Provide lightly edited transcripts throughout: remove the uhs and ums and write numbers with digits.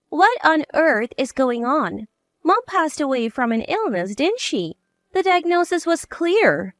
What on earth is going on? Mom passed away from an illness, didn't she? The diagnosis was clear.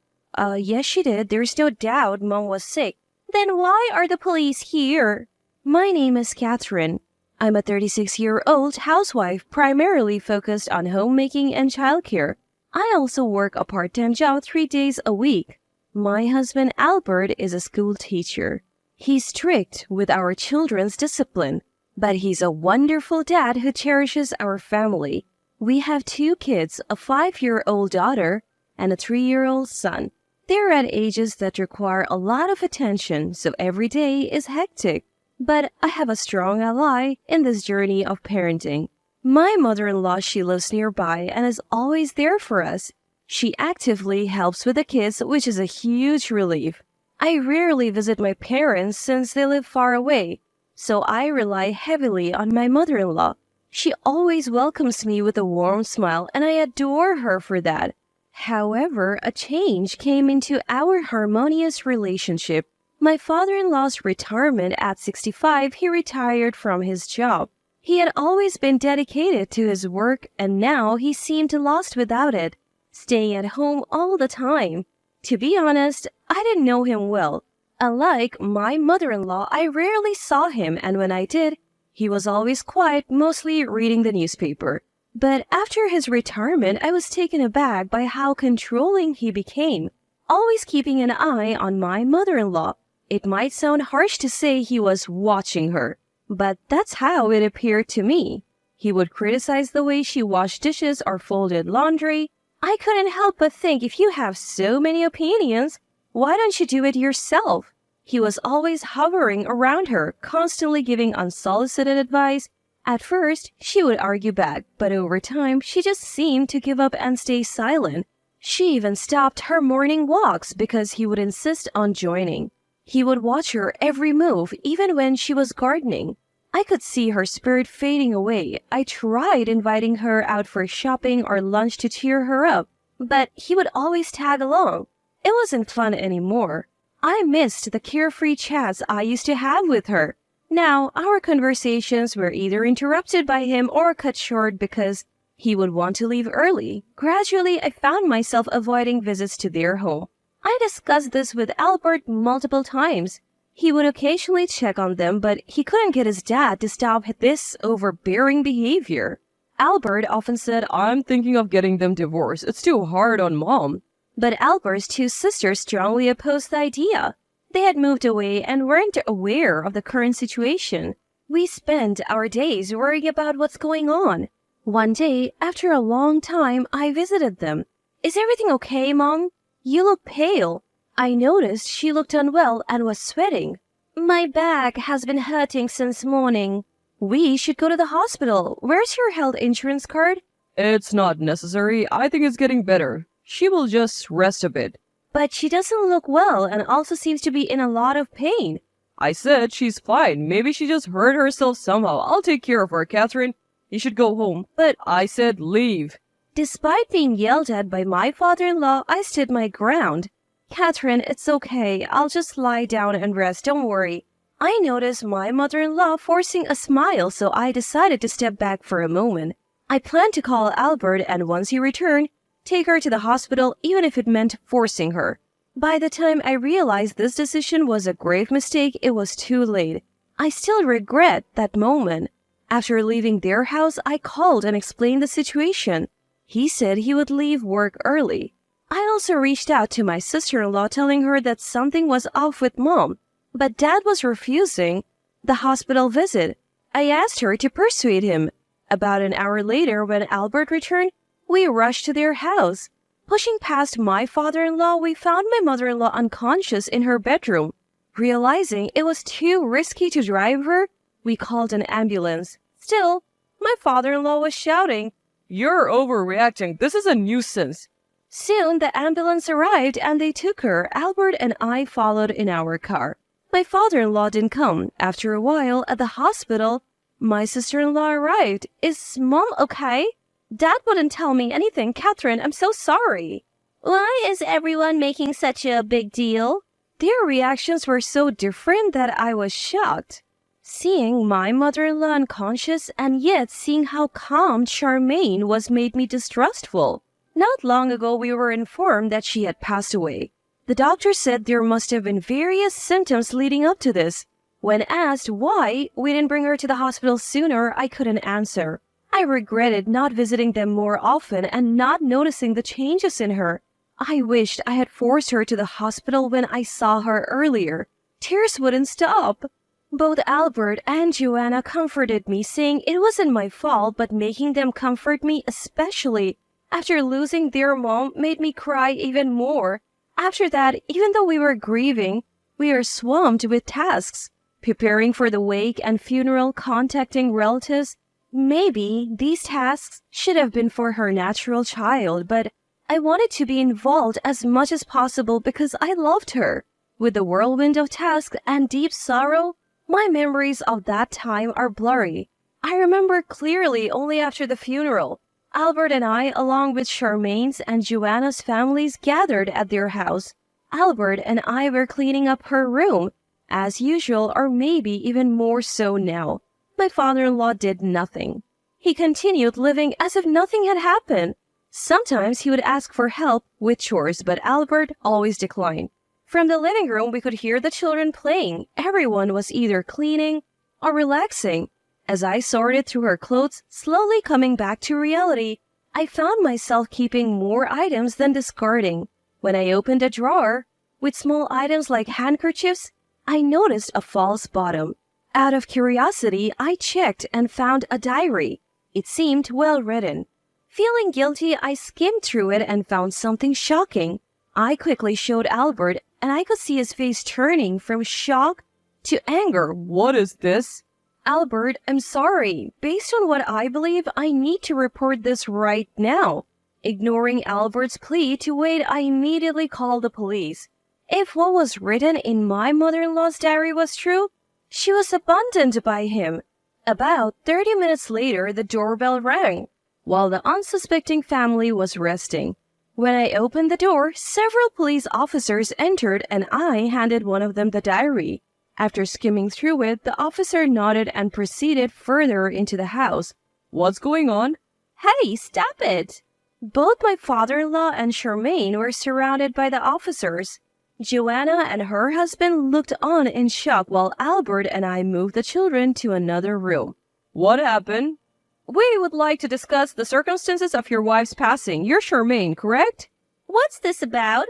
Yes, she did. There's no doubt Mom was sick. Then why are the police here? My name is Catherine. I'm a 36-year-old housewife primarily focused on homemaking and childcare. I also work a part-time job 3 days a week. My husband Albert is a school teacher. He's strict with our children's discipline, but he's a wonderful dad who cherishes our family. We have 2 kids, a 5-year-old daughter and a 3-year-old son. They're at ages that require a lot of attention, so every day is hectic. But I have a strong ally in this journey of parenting. My mother-in-law, she lives nearby and is always there for us. She actively helps with the kids, which is a huge relief. I rarely visit my parents since they live far away, so I rely heavily on my mother-in-law. She always welcomes me with a warm smile, and I adore her for that. However, a change came into our harmonious relationship. My father-in-law's retirement at 65, he retired from his job. He had always been dedicated to his work, and now he seemed lost without it, staying at home all the time. To be honest, I didn't know him well. Unlike my mother-in-law, I rarely saw him, and when I did, he was always quiet, mostly reading the newspaper. But after his retirement, I was taken aback by how controlling he became, always keeping an eye on my mother-in-law. It might sound harsh to say he was watching her, but that's how it appeared to me. He would criticize the way she washed dishes or folded laundry. I couldn't help but think, if you have so many opinions, why don't you do it yourself? He was always hovering around her, constantly giving unsolicited advice. At first, she would argue back, but over time, she just seemed to give up and stay silent. She even stopped her morning walks because he would insist on joining. He would watch her every move, even when she was gardening. I could see her spirit fading away. I tried inviting her out for shopping or lunch to cheer her up, but he would always tag along. It wasn't fun anymore. I missed the carefree chats I used to have with her. Now, our conversations were either interrupted by him or cut short because he would want to leave early. Gradually, I found myself avoiding visits to their home. I discussed this with Albert multiple times. He would occasionally check on them, but he couldn't get his dad to stop this overbearing behavior. Albert often said, "I'm thinking of getting them divorced. It's too hard on Mom." But Albert's 2 sisters strongly opposed the idea. They had moved away and weren't aware of the current situation. We spent our days worrying about what's going on. One day, after a long time, I visited them. "Is everything okay, Mom? You look pale." I noticed she looked unwell and was sweating. "My back has been hurting since morning." "We should go to the hospital. Where's your health insurance card?" "It's not necessary. I think it's getting better. She will just rest a bit." "But she doesn't look well and also seems to be in a lot of pain." "I said she's fine. Maybe she just hurt herself somehow. I'll take care of her, Catherine. You should go home." "But I said leave." Despite being yelled at by my father-in-law, I stood my ground. "Catherine, it's okay. I'll just lie down and rest. Don't worry." I noticed my mother-in-law forcing a smile, so I decided to step back for a moment. I planned to call Albert, and once he returned, take her to the hospital, even if it meant forcing her. By the time I realized this decision was a grave mistake, it was too late. I still regret that moment. After leaving their house, I called and explained the situation. He said he would leave work early. I also reached out to my sister-in-law, telling her that something was off with Mom, but Dad was refusing the hospital visit. I asked her to persuade him. About an hour later, when Albert returned, we rushed to their house. Pushing past my father-in-law, we found my mother-in-law unconscious in her bedroom. Realizing it was too risky to drive her, we called an ambulance. Still, my father-in-law was shouting, "You're overreacting. This is a nuisance." Soon, the ambulance arrived and they took her. Albert and I followed in our car. My father-in-law didn't come. After a while, at the hospital, my sister-in-law arrived. "Is Mom okay?" "Dad wouldn't tell me anything. Catherine, I'm so sorry." "Why is everyone making such a big deal?" Their reactions were so different that I was shocked. Seeing my mother-in-law unconscious and yet seeing how calm Charmaine was made me distrustful. Not long ago we were informed that she had passed away. The doctor said there must have been various symptoms leading up to this. When asked why we didn't bring her to the hospital sooner, I couldn't answer. I regretted not visiting them more often and not noticing the changes in her. I wished I had forced her to the hospital when I saw her earlier. Tears wouldn't stop. Both Albert and Joanna comforted me, saying it wasn't my fault, but making them comfort me especially after losing their mom made me cry even more. After that, even though we were grieving, we were swamped with tasks, preparing for the wake and funeral, contacting relatives. Maybe these tasks should have been for her natural child, but I wanted to be involved as much as possible because I loved her. With the whirlwind of tasks and deep sorrow, my memories of that time are blurry. I remember clearly only after the funeral. Albert and I, along with Charmaine's and Joanna's families, gathered at their house. Albert and I were cleaning up her room, as usual, or maybe even more so now. My father-in-law did nothing. He continued living as if nothing had happened. Sometimes he would ask for help with chores, but Albert always declined. From the living room, we could hear the children playing. Everyone was either cleaning or relaxing. As I sorted through her clothes, slowly coming back to reality, I found myself keeping more items than discarding. When I opened a drawer with small items like handkerchiefs, I noticed a false bottom. Out of curiosity, I checked and found a diary. It seemed well written. Feeling guilty, I skimmed through it and found something shocking. I quickly showed Albert, and I could see his face turning from shock to anger. What is this? Albert, I'm sorry. Based on what I believe, I need to report this right now. Ignoring Albert's plea to wait, I immediately called the police. If what was written in my mother-in-law's diary was true, she was abandoned by him. About 30 minutes later, the doorbell rang, while the unsuspecting family was resting. When I opened the door, several police officers entered and I handed one of them the diary. After skimming through it, the officer nodded and proceeded further into the house. What's going on? Hey, stop it! Both my father-in-law and Charmaine were surrounded by the officers. Joanna and her husband looked on in shock while Albert and I moved the children to another room. What happened? We would like to discuss the circumstances of your wife's passing. You're Charmaine, correct? What's this about?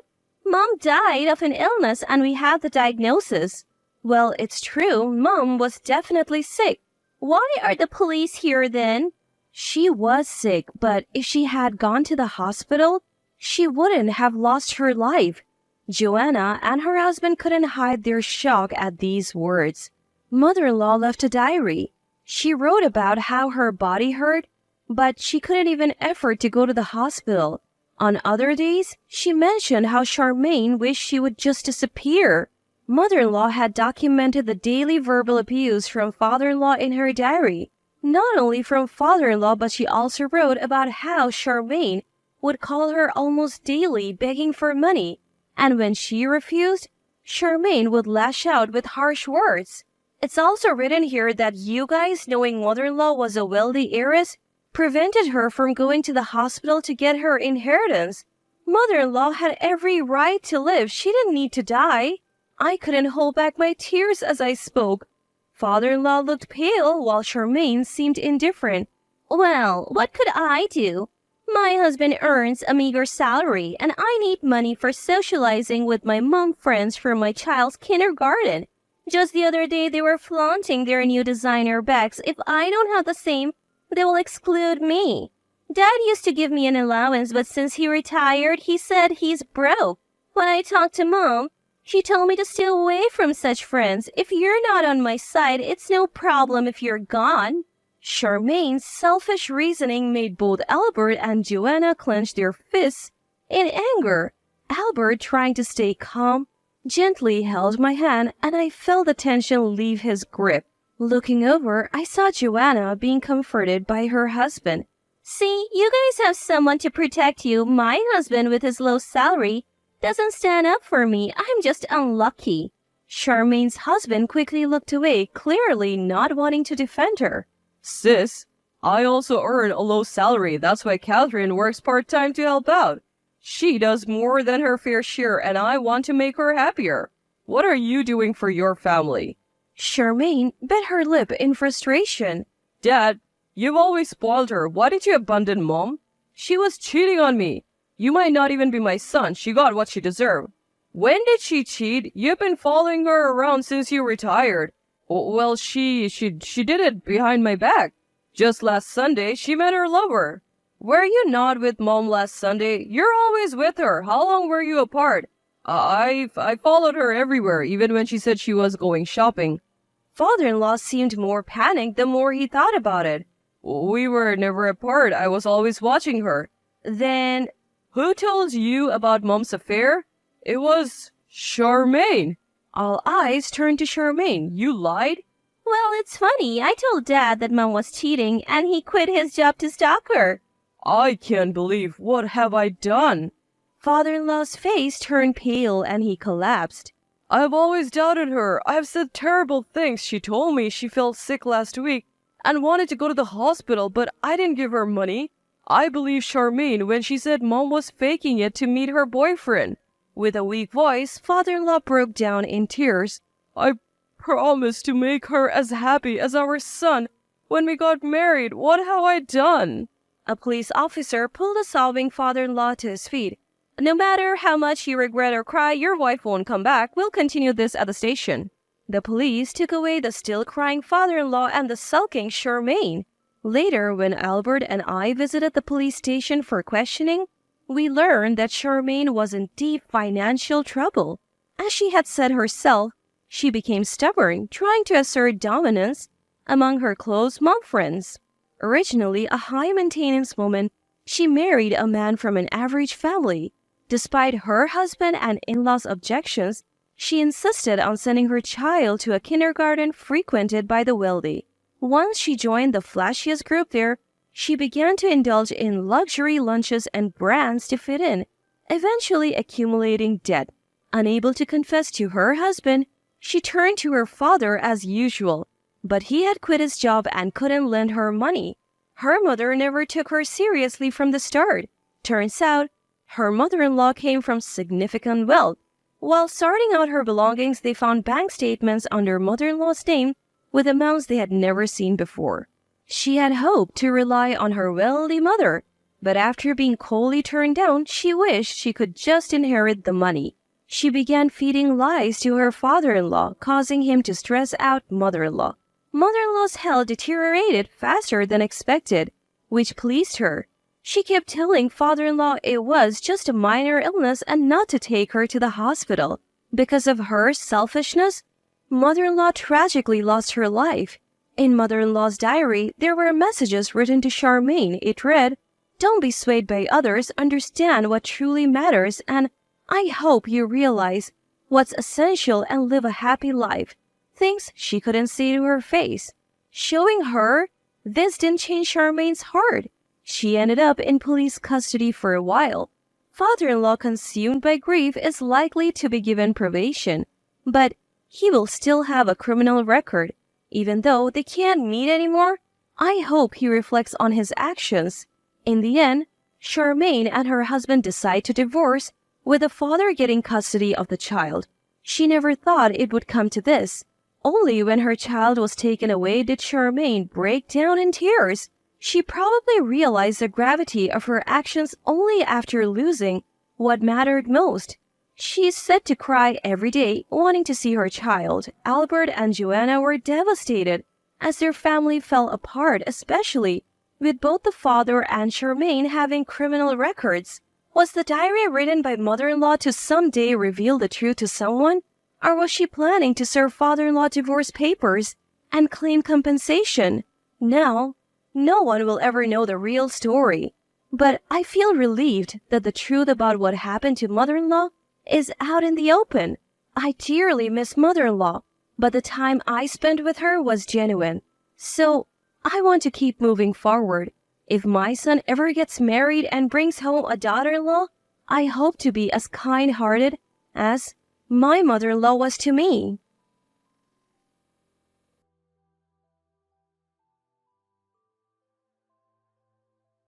Mom died of an illness and we have the diagnosis. Well, it's true, Mom was definitely sick. Why are the police here then? She was sick, but if she had gone to the hospital, she wouldn't have lost her life. Joanna and her husband couldn't hide their shock at these words. Mother-in-law left a diary. She wrote about how her body hurt, but she couldn't even afford to go to the hospital. On other days, she mentioned how Charmaine wished she would just disappear. Mother-in-law had documented the daily verbal abuse from father-in-law in her diary. Not only from father-in-law, but she also wrote about how Charmaine would call her almost daily begging for money, and when she refused, Charmaine would lash out with harsh words. It's also written here that you guys, knowing mother-in-law was a wealthy heiress, prevented her from going to the hospital to get her inheritance. Mother-in-law had every right to live. She didn't need to die. I couldn't hold back my tears as I spoke. Father-in-law looked pale while Charmaine seemed indifferent. Well, what could I do? My husband earns a meager salary and I need money for socializing with my mom friends for my child's kindergarten. Just the other day they were flaunting their new designer bags. If I don't have the same, they will exclude me. Dad used to give me an allowance, but since he retired, he said he's broke. When I talked to Mom, she told me to stay away from such friends. If you're not on my side, it's no problem if you're gone. Charmaine's selfish reasoning made both Albert and Joanna clench their fists in anger. Albert, trying to stay calm, gently held my hand and I felt the tension leave his grip. Looking over, I saw Joanna being comforted by her husband. See, you guys have someone to protect you. My husband, with his low salary, doesn't stand up for me. I'm just unlucky. Charmaine's husband quickly looked away, clearly not wanting to defend her. Sis, I also earn a low salary. That's why Catherine works part-time to help out. She does more than her fair share, and I want to make her happier. What are you doing for your family? Charmaine bit her lip in frustration. Dad, you've always spoiled her. Why did you abandon Mom? She was cheating on me. You might not even be my son. She got what she deserved. When did she cheat? You've been following her around since you retired. Well, she did it behind my back. Just last Sunday, she met her lover. Were you not with Mom last Sunday? You're always with her. How long were you apart? I followed her everywhere, even when she said she was going shopping. Father-in-law seemed more panicked the more he thought about it. We were never apart. I was always watching her. Then, who told you about Mom's affair? It was Charmaine. All eyes turned to Charmaine. You lied? Well, it's funny. I told Dad that Mom was cheating, and he quit his job to stalk her. I can't believe. What have I done? Father-in-law's face turned pale, and he collapsed. I've always doubted her. I've said terrible things. She told me she felt sick last week and wanted to go to the hospital, but I didn't give her money. I believe Charmaine when she said Mom was faking it to meet her boyfriend. With a weak voice, father-in-law broke down in tears. I promised to make her as happy as our son when we got married. What have I done? A police officer pulled a sobbing father-in-law to his feet. No matter how much you regret or cry, your wife won't come back. We'll continue this at the station. The police took away the still crying father-in-law and the sulking Charmaine. Later, when Albert and I visited the police station for questioning, we learned that Charmaine was in deep financial trouble. As she had said herself, she became stubborn, trying to assert dominance among her close mom friends. Originally a high-maintenance woman, she married a man from an average family. Despite her husband and in-laws' objections, she insisted on sending her child to a kindergarten frequented by the wealthy. Once she joined the flashiest group there, she began to indulge in luxury lunches and brands to fit in, eventually accumulating debt. Unable to confess to her husband, she turned to her father as usual, but he had quit his job and couldn't lend her money. Her mother never took her seriously from the start. Turns out, her mother-in-law came from significant wealth. While sorting out her belongings, they found bank statements under mother-in-law's name with amounts they had never seen before. She had hoped to rely on her wealthy mother, but after being coldly turned down, she wished she could just inherit the money. She began feeding lies to her father-in-law, causing him to stress out mother-in-law. Mother-in-law's health deteriorated faster than expected, which pleased her. She kept telling father-in-law it was just a minor illness and not to take her to the hospital. Because of her selfishness, mother-in-law tragically lost her life. In mother-in-law's diary, there were messages written to Charmaine. It read, "Don't be swayed by others, understand what truly matters, and I hope you realize what's essential and live a happy life." Things she couldn't say to her face. Showing her, this didn't change Charmaine's heart. She ended up in police custody for a while. Father-in-law consumed by grief is likely to be given probation, but he will still have a criminal record. Even though they can't meet anymore, I hope he reflects on his actions. In the end, Charmaine and her husband decide to divorce, with the father getting custody of the child. She never thought it would come to this. Only when her child was taken away did Charmaine break down in tears. She probably realized the gravity of her actions only after losing what mattered most. She is said to cry every day, wanting to see her child. Albert and Joanna were devastated as their family fell apart, especially with both the father and Charmaine having criminal records. Was the diary written by mother-in-law to someday reveal the truth to someone? Or was she planning to serve father-in-law divorce papers and claim compensation? Now, no one will ever know the real story. But I feel relieved that the truth about what happened to mother-in-law is out in the open. I dearly miss mother-in-law, but the time I spent with her was genuine. So, I want to keep moving forward. If my son ever gets married and brings home a daughter-in-law, I hope to be as kind-hearted as My mother-in-law was to me.